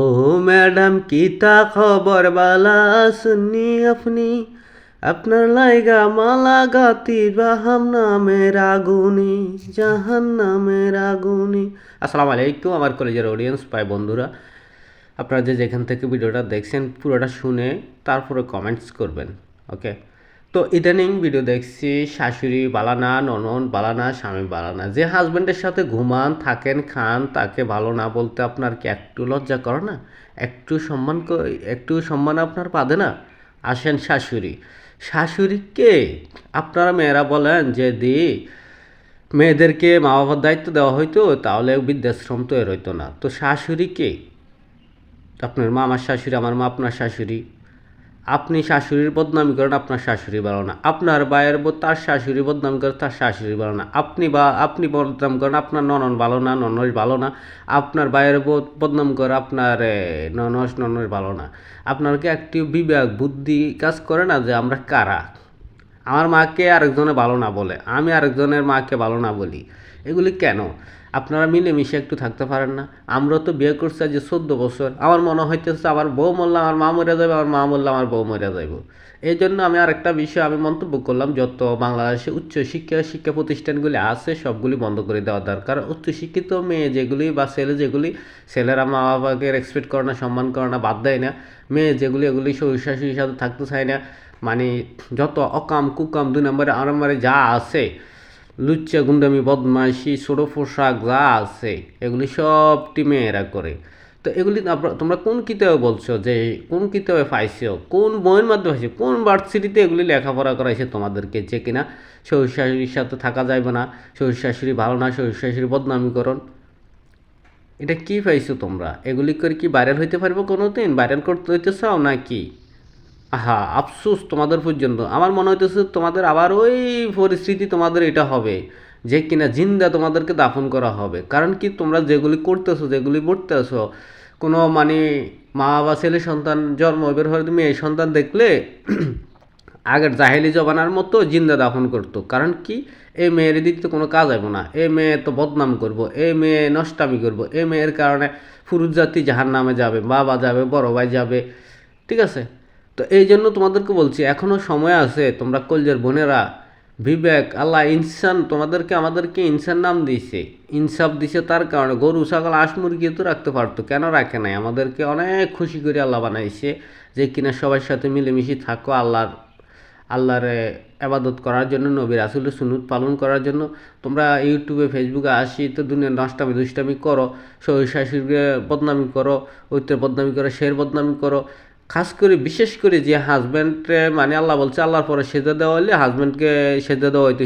ও madam কিতা খবর বালা শুনি আপনি আপনার লাইগা মালা গাতি বাহাম নামের আগুনি জাহান নামের আগুনি। আসসালামু আলাইকুম আমার কলেজের অডিয়েন্স ভাই বন্ধুরা, আপনারা যে যেখান থেকে ভিডিওটা দেখছেন পুরোটা শুনে তারপরে কমেন্টস করবেন। ওকে, তো ইদানিং ভিডিও দেখছি শাশুড়ি বালানা, ননদ বালানা, স্বামী বালানা। যে হাজব্যান্ডের সাথে ঘুমান থাকেন খান তাকে ভালো না বলতে আপনার কি একটু লজ্জা করে না? একটু সম্মান আপনার পাবে না? আসেন শাশুড়ি। শাশুড়ি কে? আপনারা মেয়েরা বলেন যে মেয়েদেরকে মা বাবার দায়িত্ব দেওয়া হইতো তাহলে বৃদ্ধাশ্রম তৈরি হইতো না। তো শাশুড়ি কে? আপনার মা আমার শাশুড়ি, আমার মা আপনার শাশুড়ি। আপনি শাশুড়ির বদনামি করেন, আপনার শাশুড়ি ভালো না। আপনার ভাইয়ের বউ তার শাশুড়ি বদনামি করে, তার শাশুড়ি ভালো না। আপনি বদনাম করেন, আপনার ননদ ভালো না, ননদ ভালো না। আপনার ভাইয়ের বউ বদনাম করে, আপনার ননদ ভালো না। আপনার কি একটি বিবেক বুদ্ধি কাজ করে না যে আমরা কারা? আমার মাকে আরেকজনে ভালো না বলে, আমি আরেকজনের মাকে ভালো না বলি, এগুলি কেন? আপনারা মিলেমিশে একটু থাকতে পারেন না? আমরা তো বিয়ে করছি আজ 14 বছর। আমার মনে হইতেছে আমার বউ মরলে আমার মা মরে যাবে, আমার মা মরলে আমার বউ মরে যাইব। এই জন্য আমি আরেকটা বিষয় আমি মন্তব্য করলাম, যত বাংলাদেশে শিক্ষা প্রতিষ্ঠানগুলি আছে সবগুলি বন্ধ করে দেওয়া দরকার। উচ্চশিক্ষিত মেয়ে যেগুলি বা ছেলে যেগুলি, ছেলেরা মা বাবাকে রেসপেক্ট করে না, সম্মান করে না, বাদ দেয় না। মেয়ে যেগুলি এগুলি শ্বশুর শাশুড়ির সাথে থাকতে চায় না। মানে যত অকাম কুকাম 2 নম্বরে আড়ম্বরে যা আছে, লুচ্চা গুন্ডামি বদমাইশি ছোটো পোশাক যা আছে এগুলি সবটি মেয়েরা করে। তো এগুলি তোমরা কোন কিতাবে বলছো, যে কোন কিতাবে পাইছো, কোন বইয়ের মাধ্যমে পাইছো, কোন ভার্সিটিতে এগুলি লেখাপড়া করাইছে তোমাদেরকে যে কিনা শ্বশুর শাশুড়ির সাথে থাকা যাইবে না, শ্বশুর শাশুড়ি ভালো না, শ্বশুর শাশুড়ি বদনামিকরণ? এটা কি পাইছো তোমরা? এগুলি করে কি ভাইরাল হইতে পারবো কোনো দিন? ভাইরাল করতে হইতে চাও নাকি? আহা, আফসোস তোমাদের পর্যন্ত। আমার মনে হইতেছে তোমাদের আবার ওই পরিস্থিতি তোমাদের এটা হবে যে কিনা জিন্দা তোমাদেরকে দাফন করা হবে। কারণ কি, তোমরা যেগুলি করতেছো, যেগুলি পড়তেছো, কোনো মানে মা বাবা ছেলে সন্তান জন্ম বের হয়ে মেয়ে সন্তান দেখলে আগের জাহেলি জবানার মতো জিন্দা দাফন করতো। কারণ কি, এই মেয়ের দিতে কোনো কাজ হবে না, এই মেয়ে তো বদনাম করব, এই মেয়ে নষ্টামি করব, এই মেয়ের কারণে পুরুষ জাতি জাহার নামে যাবে, বাবা যাবে, বড় ভাই যাবে। ঠিক আছে? তো এই জন্য তোমাদেরকে বলছি এখনও সময় আছে। তোমরা কলজের বোনেরা, বিবেক আল্লাহ ইনসান তোমাদেরকে আমাদেরকে ইনসান নাম দিয়েছে, ইনসাফ দিছে। তার কারণে গরু ছাগল হাঁস মুরগি তো রাখতে পারতো, কেন রাখে নাই? আমাদেরকে অনেক খুশি করে আল্লাহ বানাইছে যে কিনা সবার সাথে মিলেমিশে থাকো, আল্লাহর আবাদত করার জন্য, নবী রাসূলের সুন্নত পালন করার জন্য। তোমরা ইউটিউবে ফেসবুকে আসি তো দুনিয়ার নষ্টামি দুষ্টামি করো, শ্বশুর শাশুড়িকে বদনামি করো, ঐত্রের বদনামি করো, শের বদনামি করো। খাস করে বিশেষ করে যে হাজব্যান্ডে মানে আল্লাহ বলছে আল্লাহর পরে সেজদা দেওয়া হলে হাজব্যান্ডকে সেজদা দেওয়া হইতো।